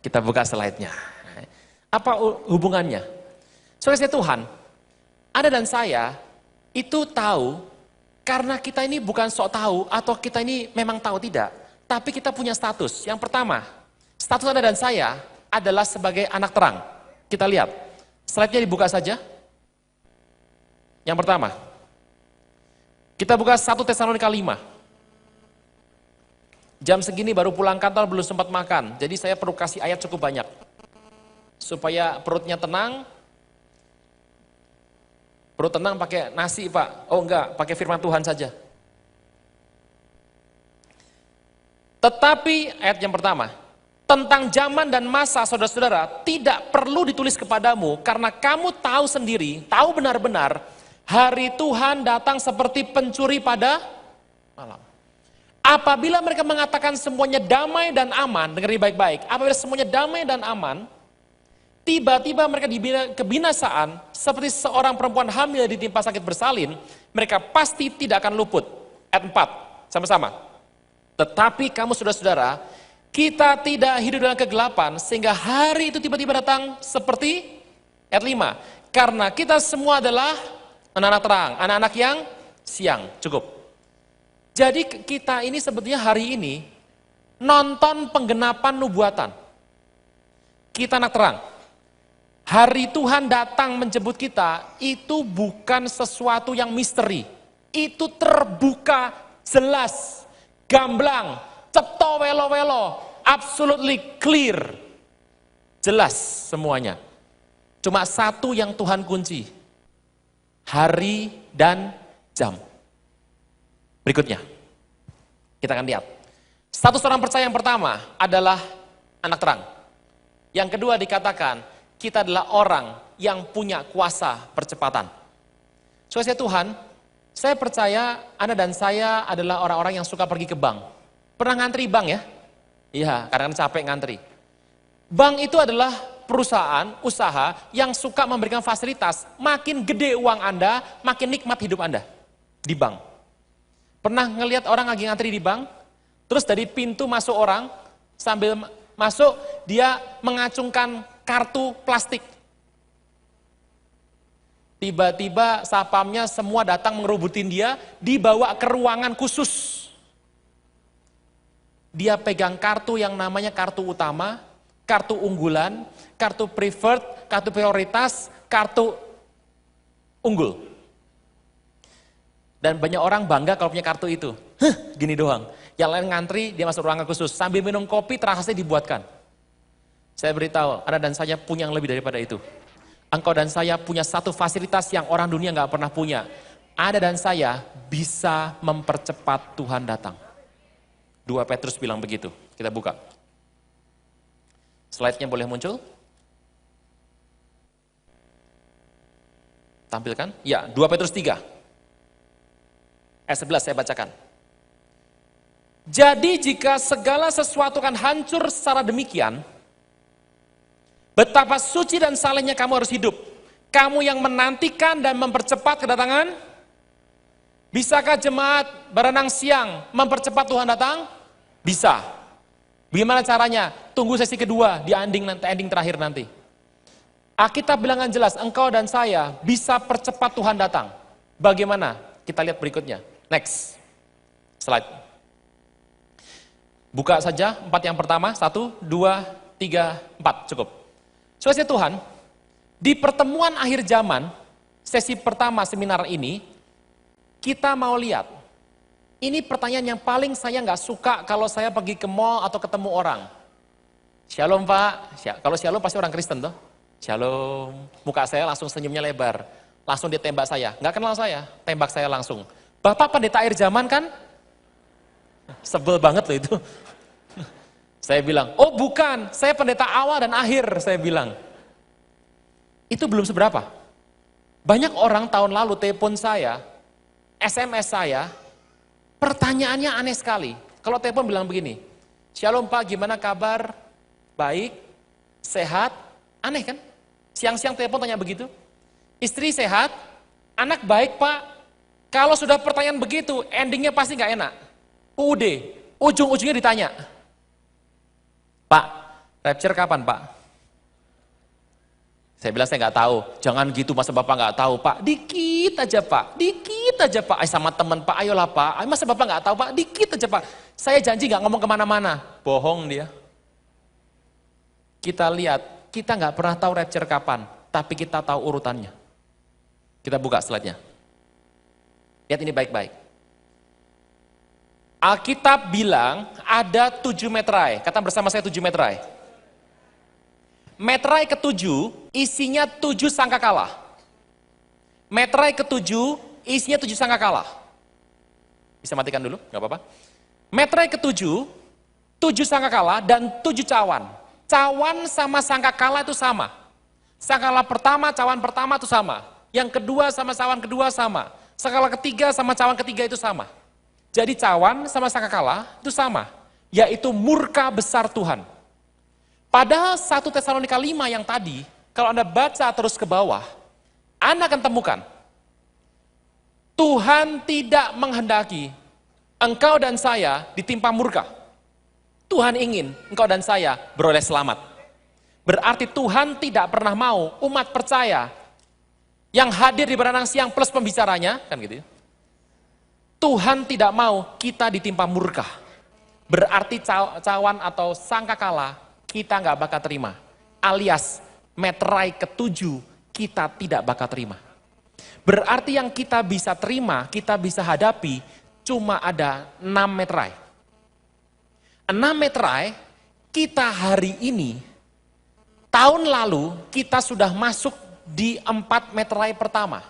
Kita buka slide-nya. Apa hubungannya? Saudara Tuhan, Anda dan saya itu tahu karena kita ini bukan sok tahu atau kita ini memang tahu tidak, tapi kita punya status. Yang pertama, status Anda dan saya adalah sebagai anak terang. Kita lihat, slide-nya dibuka saja. Yang pertama, kita buka 1 Tesalonika 5. Jam segini baru pulang kantor, belum sempat makan. Jadi saya perlu kasih ayat cukup banyak. Supaya perutnya tenang. Perut tenang pakai nasi, Pak. Oh enggak, pakai firman Tuhan saja. Tetapi ayat yang pertama, tentang zaman dan masa saudara-saudara tidak perlu ditulis kepadamu karena kamu tahu sendiri, tahu benar-benar hari Tuhan datang seperti pencuri pada malam. Apabila mereka mengatakan semuanya damai dan aman, dengar baik-baik, apabila semuanya damai dan aman, tiba-tiba mereka dibina kebinasaan seperti seorang perempuan hamil ditimpa sakit bersalin, mereka pasti tidak akan luput. Ayat 4, sama-sama. Tetapi kamu saudara-saudara, kita tidak hidup dalam kegelapan sehingga hari itu tiba-tiba datang seperti ayat 5. Karena kita semua adalah anak-anak terang, anak-anak yang siang. Cukup. Jadi kita ini sebetulnya hari ini nonton penggenapan nubuatan. Kita anak terang. Hari Tuhan datang menjemput kita, itu bukan sesuatu yang misteri. Itu terbuka, jelas, gamblang, ceto welo-welo, absolutely clear. Jelas semuanya. Cuma satu yang Tuhan kunci. Hari dan jam. Berikutnya, kita akan lihat. Status orang percaya yang pertama adalah anak terang. Yang kedua dikatakan, kita adalah orang yang punya kuasa percepatan. Saudara Tuhan, saya percaya Anda dan saya adalah orang-orang yang suka pergi ke bank. Pernah ngantri bank ya? Iya, kadang-kadang capek ngantri. Bank itu adalah perusahaan, usaha yang suka memberikan fasilitas. Makin gede uang Anda, makin nikmat hidup Anda di bank. Pernah ngelihat orang lagi ngantri di bank, terus dari pintu masuk orang, sambil masuk dia mengacungkan kartu plastik. Tiba-tiba sapamnya semua datang mengerubutin dia, dibawa ke ruangan khusus. Dia pegang kartu yang namanya kartu utama, kartu unggulan, kartu preferred, kartu prioritas, kartu unggul. Dan banyak orang bangga kalau punya kartu itu. Gini doang. Yang lain ngantri, dia masuk ruangan khusus. Sambil minum kopi, transaksi dibuatkan. Saya beritahu, Anda dan saya punya yang lebih daripada itu. Engkau dan saya punya satu fasilitas yang orang dunia nggak pernah punya. Anda dan saya bisa mempercepat Tuhan datang. 2 Petrus bilang begitu. Kita buka. Slide-nya boleh muncul? Tampilkan? Ya, 2 Petrus 3. Ayat 11 saya bacakan. Jadi jika segala sesuatu akan hancur secara demikian, betapa suci dan salehnya kamu harus hidup. Kamu yang menantikan dan mempercepat kedatangan. Bisakah jemaat berenang siang mempercepat Tuhan datang? Bisa. Bagaimana caranya? Tunggu sesi kedua di ending terakhir nanti. Alkitab bilangan jelas, engkau dan saya bisa percepat Tuhan datang. Bagaimana? Kita lihat berikutnya. Next. Slide. Buka saja 4 yang pertama. 1, 2, 3, 4. Cukup. Saudara Tuhan, di pertemuan akhir zaman, sesi pertama seminar ini, kita mau lihat. Ini pertanyaan yang paling saya nggak suka kalau saya pergi ke mall atau ketemu orang. Shalom Pak. Kalau shalom pasti orang Kristen toh. Shalom. Muka saya langsung senyumnya lebar. Langsung dia tembak saya. Nggak kenal saya, tembak saya langsung. Bapak pendeta akhir zaman kan? Sebel banget loh itu. Saya bilang, oh bukan, saya pendeta awal dan akhir, saya bilang. Itu belum seberapa. Banyak orang tahun lalu telepon saya, SMS saya, pertanyaannya aneh sekali. Kalau telepon bilang begini, Shalom Pak, gimana kabar? Baik, sehat, aneh kan? Siang-siang telepon tanya begitu. Istri sehat, anak baik Pak. Kalau sudah pertanyaan begitu, endingnya pasti nggak enak. UUD, ujung-ujungnya ditanya. Pak, Rapture kapan, Pak? Saya bilang saya nggak tahu. Jangan gitu, masa Bapak nggak tahu, Pak? Dikit aja, Pak. Dikit aja, Pak. Sama teman, Pak. Ayolah, Pak. Masa Bapak nggak tahu, Pak? Dikit aja, Pak. Saya janji nggak ngomong kemana-mana. Bohong dia. Kita lihat, kita nggak pernah tahu rapture kapan, tapi kita tahu urutannya. Kita buka slide-nya. Lihat ini baik-baik. Alkitab bilang ada 7 meterai. Kata bersama saya 7 meterai. Meterai ke-7 isinya 7 sangkakala. Meterai ke-7 isinya 7 sangkakala. Bisa matikan dulu, nggak apa-apa. Meterai ke-7, 7 sangkakala dan 7 cawan. Cawan sama sangkakala itu sama. Sangkakala pertama, cawan pertama itu sama. Yang kedua sama cawan kedua sama. Sangkakala ketiga sama cawan ketiga itu sama. Jadi cawan sama sangkakala itu sama. Yaitu murka besar Tuhan. Padahal 1 Tesalonika 5 yang tadi, kalau Anda baca terus ke bawah, Anda akan temukan, Tuhan tidak menghendaki engkau dan saya ditimpa murka. Tuhan ingin engkau dan saya beroleh selamat. Berarti Tuhan tidak pernah mau umat percaya yang hadir di berenang siang plus pembicaranya, kan gitu ya. Tuhan tidak mau kita ditimpa murka. Berarti cawan atau sangkakala kita nggak bakal terima. Alias meterai ke-7 kita tidak bakal terima. Berarti yang kita bisa terima, kita bisa hadapi cuma ada 6 meterai. 6 meterai kita hari ini, tahun lalu kita sudah masuk di 4 meterai pertama.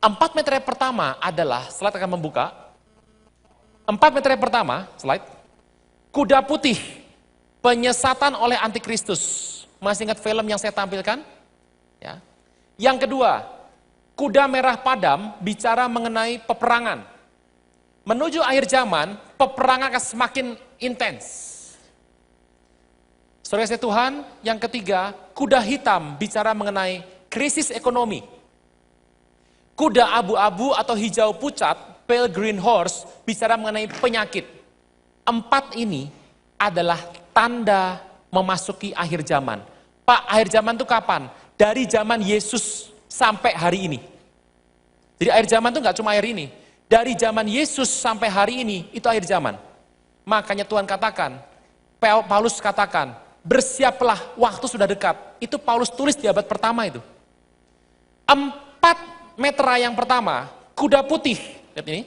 4 meterai pertama adalah, slide akan membuka. 4 meterai pertama, slide. Kuda putih, penyesatan oleh antikristus. Masih ingat film yang saya tampilkan? Ya. Yang kedua, kuda merah padam bicara mengenai peperangan. Menuju akhir zaman, peperangan akan semakin intens. Saudara saya Tuhan, yang ketiga, kuda hitam bicara mengenai krisis ekonomi. Kuda abu-abu atau hijau pucat, pale green horse, bicara mengenai penyakit. 4 ini adalah tanda memasuki akhir zaman. Pak, akhir zaman itu kapan? Dari zaman Yesus sampai hari ini. Jadi akhir zaman itu nggak cuma hari ini. Dari zaman Yesus sampai hari ini, itu akhir zaman. Makanya Tuhan katakan, Paulus katakan, bersiaplah waktu sudah dekat. Itu Paulus tulis di abad pertama itu. 4 meterai yang pertama, kuda putih, lihat ini,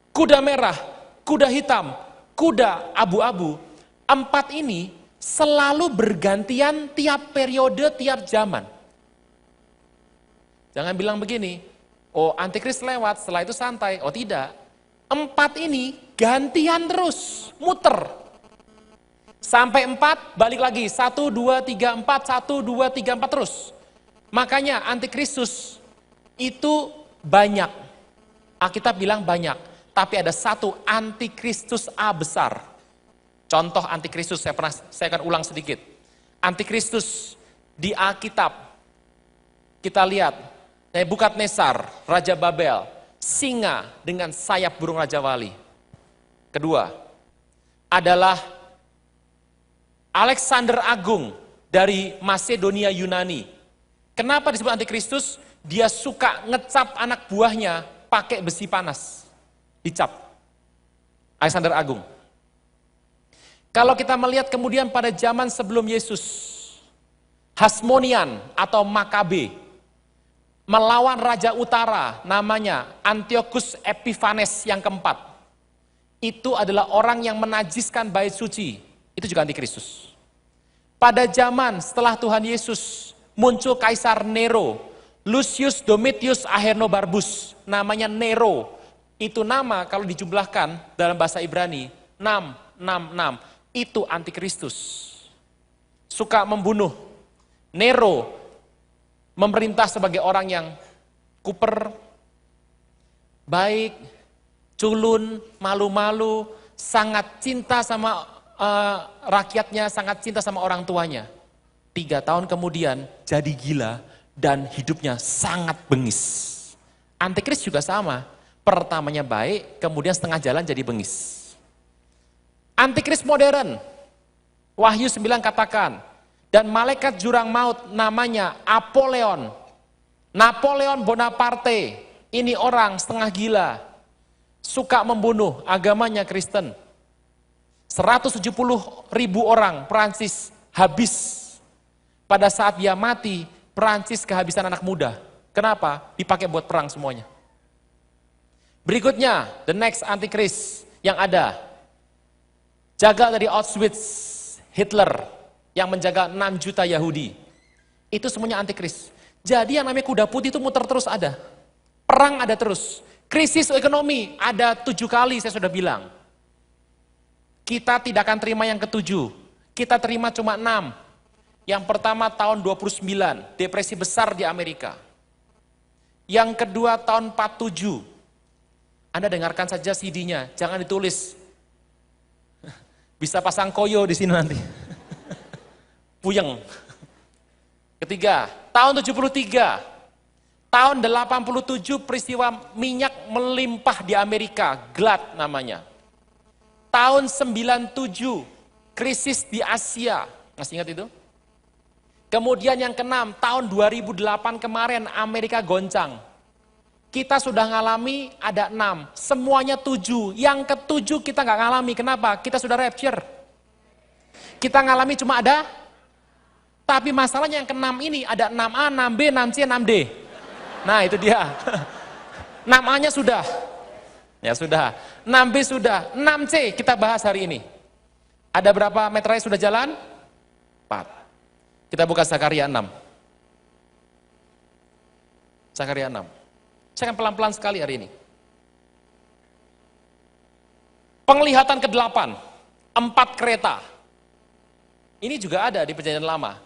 kuda merah, kuda hitam, kuda abu-abu. 4 ini selalu bergantian tiap periode, tiap zaman. Jangan bilang begini, oh antikris lewat, setelah itu santai. Oh tidak, 4 ini gantian terus, muter. Sampai 4, balik lagi, 1, 2, 3, 4, 1, 2, 3, 4 terus. Makanya antikristus itu banyak. Alkitab bilang banyak, tapi ada satu antikristus A besar. Contoh antikristus, saya akan ulang sedikit. Antikristus di Alkitab, kita lihat, Nebukadnezar, Raja Babel, singa dengan sayap burung Raja Wali. Kedua, adalah Alexander Agung dari Masedonia Yunani. Kenapa disebut antikristus? Dia suka ngecap anak buahnya pakai besi panas. Dicap. Alexander Agung. Kalau kita melihat kemudian pada zaman sebelum Yesus, Hasmonian atau Makabe melawan Raja Utara namanya Antiochus Epiphanes yang keempat. Itu adalah orang yang menajiskan bait suci. Itu juga antikristus. Pada zaman setelah Tuhan Yesus muncul Kaisar Nero, Lucius Domitius Ahenobarbus, namanya Nero. Itu nama kalau dijumlahkan dalam bahasa Ibrani, 666. Itu antikristus. Suka membunuh. Nero memerintah sebagai orang yang kuper, baik, culun, malu-malu, sangat cinta sama rakyatnya, sangat cinta sama orang tuanya. 3 tahun kemudian jadi gila dan hidupnya sangat bengis. Antikris juga sama. Pertamanya baik, kemudian setengah jalan jadi bengis. Antikris modern. Wahyu 9 katakan, Dan malaikat jurang maut namanya Apoleon. Napoleon Bonaparte, ini orang setengah gila, suka membunuh, agamanya Kristen. 170.000 orang Prancis habis. Pada saat dia mati, Prancis kehabisan anak muda. Kenapa? Dipakai buat perang semuanya. Berikutnya, the next antikris yang ada. Jaga dari Auschwitz, Hitler yang menjaga 6 juta Yahudi. Itu semuanya antikris. Jadi yang namanya kuda putih itu muter terus ada. Perang ada terus. Krisis ekonomi ada 7 kali saya sudah bilang. Kita tidak akan terima yang ke-7. Kita terima cuma 6. Yang pertama tahun 29, depresi besar di Amerika. Yang kedua tahun 47. Anda dengarkan saja CD-nya, jangan ditulis. Bisa pasang koyo di sini nanti. Puyeng. Ketiga, tahun 73. Tahun 87 peristiwa minyak melimpah di Amerika, glut namanya. Tahun 97, krisis di Asia. Masih ingat itu? Kemudian yang ke-6, tahun 2008 kemarin Amerika goncang. Kita sudah ngalami ada 6, semuanya 7. Yang ke-7 kita nggak ngalami, kenapa? Kita sudah rapture. Kita ngalami cuma ada, tapi masalahnya yang ke-6 ini ada 6A, 6B, 6C, 6D. Nah itu dia. 6A-nya sudah. Ya sudah. 6B sudah. 6C kita bahas hari ini. Ada berapa meterai sudah jalan? 4. Kita buka Zakaria 6. Zakaria 6. Saya akan pelan-pelan sekali hari ini. Penglihatan ke-8. 4 kereta. Ini juga ada di Perjanjian Lama.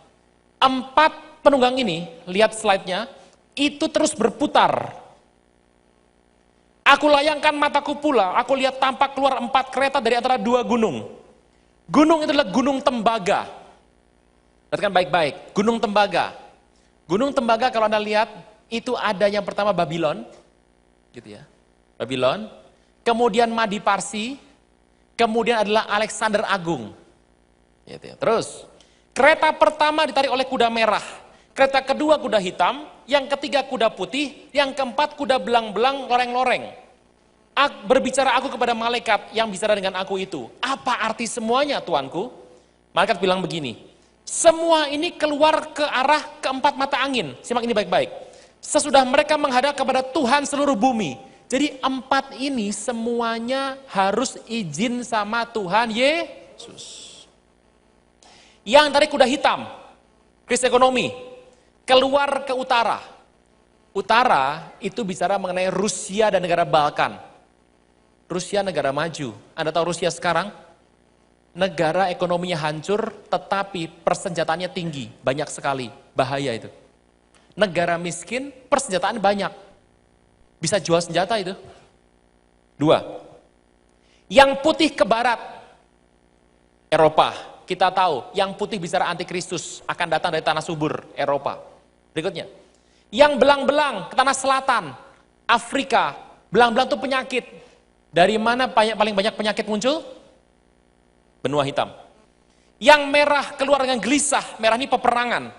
4 penunggang ini, lihat slide-nya, itu terus berputar. Aku layangkan mataku pula, aku lihat tampak keluar 4 kereta dari antara 2 gunung. Gunung itu adalah Gunung Tembaga. Perhatikan baik-baik, Gunung Tembaga. Gunung Tembaga kalau Anda lihat, itu ada yang pertama Babylon, gitu ya. Babylon, kemudian Madi Parsi, kemudian adalah Alexander Agung. Gitu ya. Terus, kereta pertama ditarik oleh kuda merah, kereta kedua kuda hitam, yang ketiga kuda putih, yang keempat kuda belang-belang loreng-loreng. Berbicara aku kepada malaikat yang bicara dengan aku itu. Apa arti semuanya Tuanku? Malaikat bilang begini, semua ini keluar ke arah keempat mata angin. Simak ini baik-baik. Sesudah mereka menghadap kepada Tuhan seluruh bumi. Jadi 4 ini semuanya harus izin sama Tuhan Yesus. Yang dari kuda hitam, krisis ekonomi, keluar ke utara. Utara itu bicara mengenai Rusia dan negara Balkan. Rusia negara maju. Anda tahu Rusia sekarang? Negara ekonominya hancur, tetapi persenjataannya tinggi, banyak sekali, bahaya itu. Negara miskin, persenjataan banyak. Bisa jual senjata itu. 2. Yang putih ke barat, Eropa. Kita tahu, yang putih bicara antikristus akan datang dari tanah subur, Eropa. Berikutnya, yang belang-belang ke tanah selatan, Afrika. Belang-belang itu penyakit. Dari mana paling banyak penyakit muncul? Benua hitam. Yang merah keluar dengan gelisah, merah ini peperangan.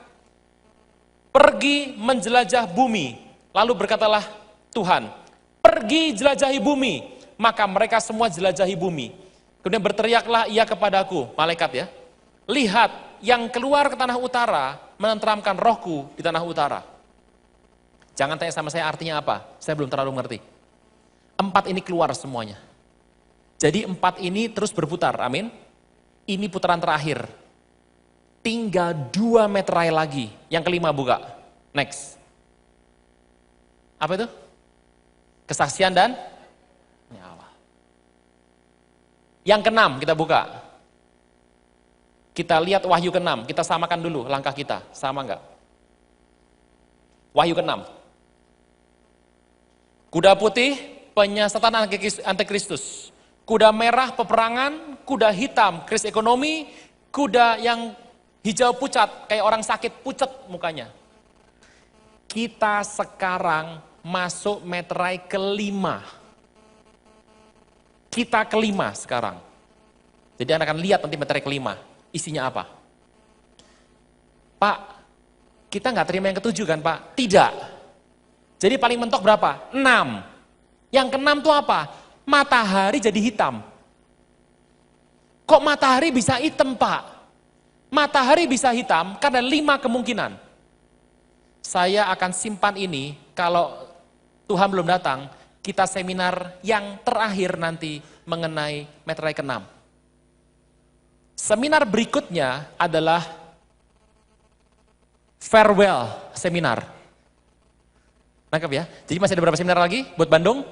Pergi menjelajah bumi, lalu berkatalah Tuhan, pergi jelajahi bumi, maka mereka semua jelajahi bumi. Kemudian berteriaklah ia kepadaku, malaikat ya, lihat yang keluar ke tanah utara, menenteramkan rohku di tanah utara. Jangan tanya sama saya artinya apa, saya belum terlalu mengerti. 4 ini keluar semuanya. Jadi 4 ini terus berputar, amin. Ini putaran terakhir. Tinggal 2 meterai lagi. Yang kelima buka. Next. Apa itu? Kesaksian dan nyawa. Yang ke-6 kita buka. Kita lihat Wahyu ke-6. Kita samakan dulu langkah kita. Sama enggak? Wahyu ke-6. Kuda putih, penyiasatan antikristus. Kuda merah peperangan, kuda hitam krisis ekonomi, kuda yang hijau pucat, kayak orang sakit pucat mukanya. Kita sekarang masuk meterai ke-5. Kita ke-5 sekarang. Jadi Anda akan lihat nanti meterai ke-5, isinya apa. Pak, kita nggak terima yang ketujuh kan Pak? Tidak. Jadi paling mentok berapa? 6. Yang keenam tuh apa? Matahari jadi hitam. Kok matahari bisa hitam Pak? Matahari bisa hitam karena 5 kemungkinan. Saya akan simpan ini kalau Tuhan belum datang, kita seminar yang terakhir nanti mengenai meterai ke-6. Seminar berikutnya adalah farewell seminar. Nangkep ya? Jadi masih ada berapa seminar lagi buat Bandung?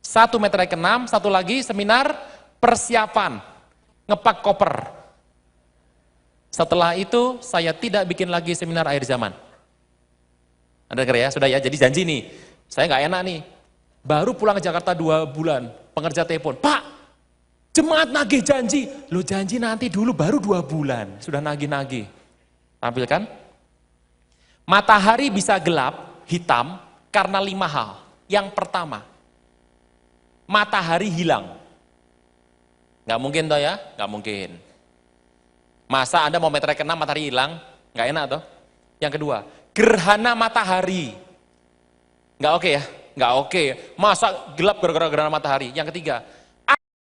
1 meterai ke-6, 1 lagi seminar persiapan, ngepak koper. Setelah itu saya tidak bikin lagi seminar akhir zaman. Anda dengar ya? Sudah ya, jadi janji nih. Saya nggak enak nih. Baru pulang ke Jakarta 2 bulan, pengerja telepon, Pak, jemaat nagih janji. Lo janji nanti dulu baru 2 bulan, sudah nagih-nagih. Tampilkan. Matahari bisa gelap, hitam, karena 5 hal. Yang pertama, matahari hilang. Nggak mungkin toh ya? Nggak mungkin. Masa Anda mau meterai ke-6 matahari hilang? Nggak enak toh? Yang kedua, gerhana matahari. Nggak oke ya? Nggak oke. Masa gelap gara-gara gerhana matahari? Yang ketiga,